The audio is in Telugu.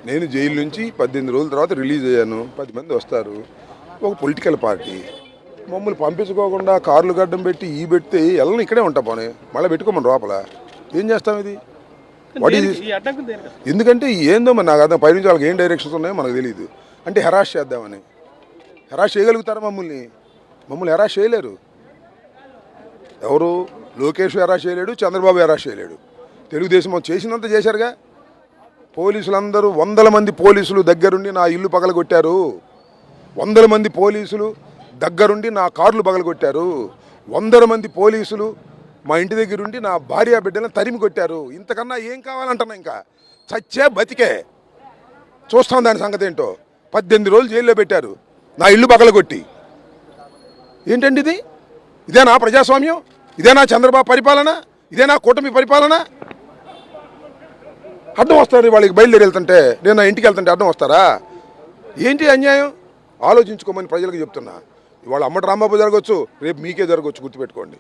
నేను జైలు నుంచి 18 రోజుల తర్వాత రిలీజ్ అయ్యాను. 10 మంది వస్తారు. ఒక పొలిటికల్ పార్టీ మమ్మల్ని పంపించుకోకుండా కార్లు గడ్డం పెట్టి పెడితే వెళ్ళని ఇక్కడే ఉంటా పోనీ మళ్ళీ పెట్టుకోమని లోపల ఏం చేస్తాం ఇది? ఎందుకంటే ఏందో మరి నాకు అర్థం పైనుంచి వాళ్ళకి ఏం డైరెక్షన్స్ ఉన్నాయో మనకు తెలియదు. అంటే హెరాస్ చేద్దామని. హెరాస్ చేయగలుగుతారా మమ్మల్ని హెరాస్ చేయలేరు. ఎవరు? లోకేష్ హెరాస్ చేయలేడు, చంద్రబాబు హెరాస్ చేయలేడు. తెలుగుదేశం చేసినంత చేశారుగా. పోలీసులందరూ 100 మంది పోలీసులు దగ్గరుండి నా ఇల్లు పగలగొట్టారు. 100 మంది పోలీసులు దగ్గరుండి నా కార్లు పగలగొట్టారు. 100 మంది పోలీసులు మా ఇంటి దగ్గరుండి నా భార్య బిడ్డలను తరిమి కొట్టారు. ఇంతకన్నా ఏం కావాలంటున్నా? ఇంకా చచ్చే బతికే చూస్తాం దాని సంగతి ఏంటో. 18 రోజులు జైల్లో పెట్టారు నా ఇల్లు పగలగొట్టి. ఏంటండి ఇది? ఇదేనా ప్రజాస్వామ్యం? ఇదేనా చంద్రబాబు పరిపాలన? ఇదేనా కూటమి పరిపాలన? అడ్డం వస్తారు వాళ్ళకి బయలుదేరి వెళ్తుంటే. నేను నా ఇంటికి వెళ్తుంటే అడ్డం వస్తారా? ఏంటి అన్యాయం? ఆలోచించుకోమని ప్రజలకు చెప్తున్నా. ఇవాళ అమ్మటి రాంబాబు జరగవచ్చు, రేపు మీకే జరగవచ్చు, గుర్తుపెట్టుకోండి.